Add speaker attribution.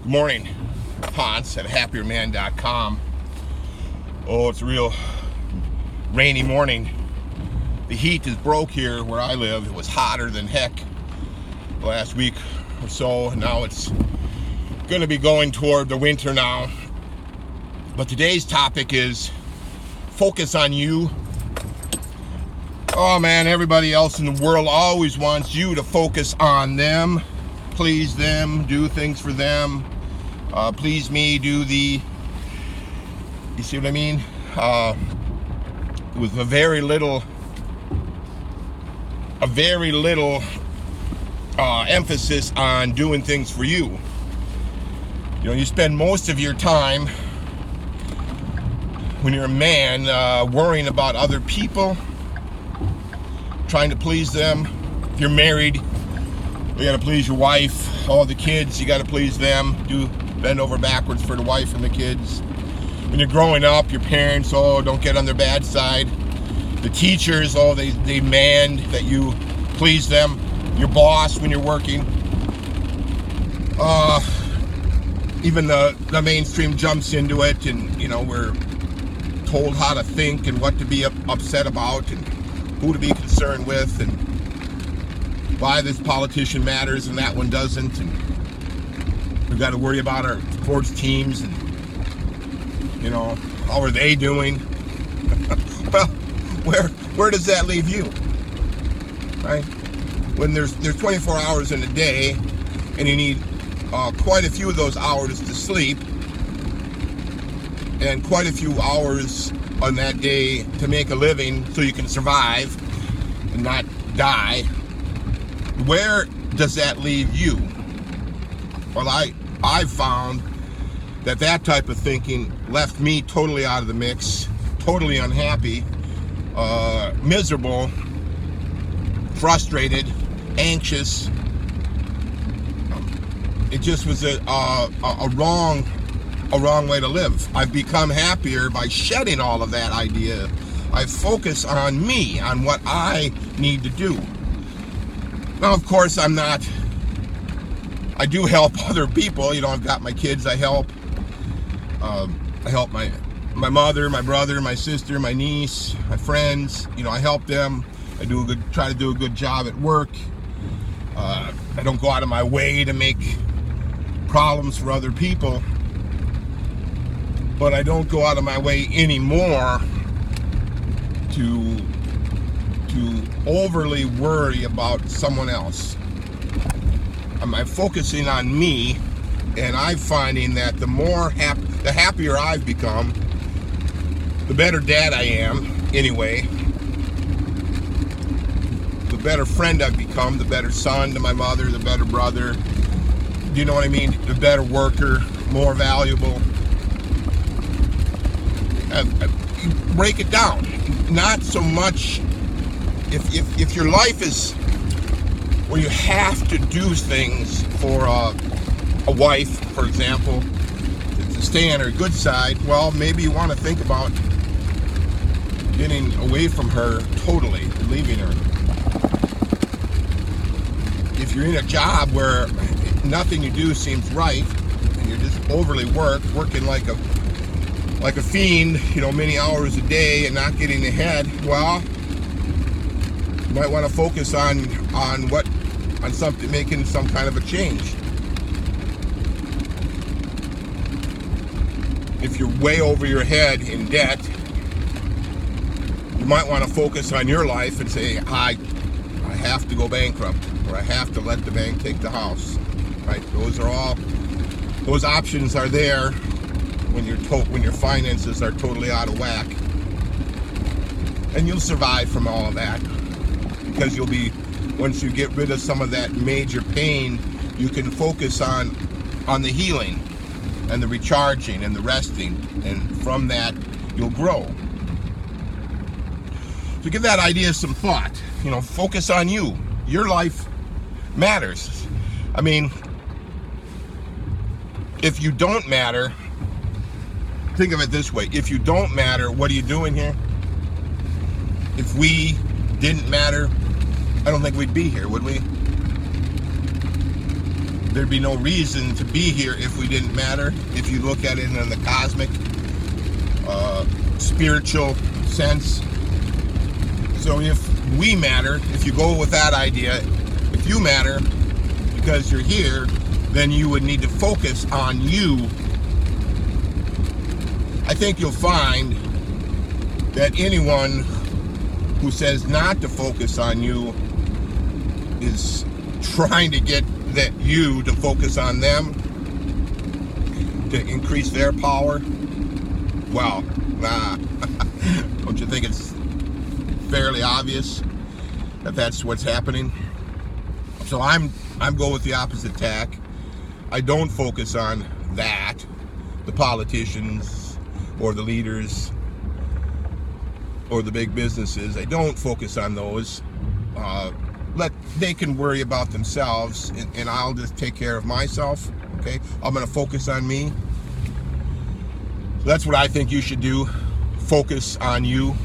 Speaker 1: Good morning, Ponce at happierman.com. Oh, it's a real rainy morning. The heat is broke here where I live. It was hotter than heck last week or so. Now it's going to be going toward the winter now. But today's topic is focus on you. Oh man, everybody else in the world always wants you to focus on them, please them, do things for them. Please me, you see what I mean? With a very little emphasis on doing things for you. You know, you spend most of your time when you're a man worrying about other people, trying to please them. If you're married, you gotta please your wife. All the kids, you gotta please them. Bend over backwards for the wife and the kids. When you're growing up, your parents, don't get on their bad side. The teachers, they demand that you please them. Your boss when you're working. Even the mainstream jumps into it, and we're told how to think and what to be upset about and who to be concerned with and why this politician matters and that one doesn't, and we've got to worry about our sports teams and how are they doing. Well, where does that leave you, right? When there's 24 hours in a day and you need quite a few of those hours to sleep and quite a few hours on that day to make a living so you can survive and not die, where does that leave you? Well, I've found that type of thinking left me totally out of the mix, totally unhappy, miserable, frustrated, anxious. It just was a wrong way to live. I've become happier by shedding all of that idea. I focus on me, on what I need to do. Now, of course, I do help other people. I've got my kids I help. I help my mother, my brother, my sister, my niece, my friends. I help them. I try to do a good job at work. I don't go out of my way to make problems for other people. But I don't go out of my way anymore to overly worry about someone else. I'm focusing on me, and I'm finding that the happier I've become, the better dad I am anyway, the better friend I've become, the better son to my mother, the better brother, do you know what I mean? The better worker, more valuable. Break it down. Not so much if your life is where you have to do things for a wife, for example, to stay on her good side, well, maybe you want to think about getting away from her totally, leaving her. If you're in a job where nothing you do seems right, and you're just overly working like a fiend, many hours a day and not getting ahead, well, you might want to focus on something, making some kind of a change. If you're way over your head in debt, you might want to focus on your life and say, I have to go bankrupt, or I have to let the bank take the house, right? Those options are there when your finances are totally out of whack, and you'll survive from all of that, because once you get rid of some of that major pain, you can focus on the healing and the recharging and the resting, and from that you'll grow. So give that idea some thought. Focus on you. Your life matters. I mean, if you don't matter, think of it this way. If you don't matter, what are you doing here? If we didn't matter, I don't think we'd be here, would we? there'd be no reason to be here if we didn't matter. If you look at it in the cosmic, spiritual sense. So if we matter, if you go with that idea, if you matter because you're here, then you would need to focus on you. I think you'll find that anyone who says not to focus on you is trying to get that you to focus on them to increase their power. Well, nah. Don't you think it's fairly obvious that that's what's happening? So I'm going with the opposite tack. I don't focus on that, the politicians or the leaders or the big businesses. I don't focus on those. They can worry about themselves, and I'll just take care of myself. Okay, I'm going to focus on me. That's what I think you should do. Focus on you.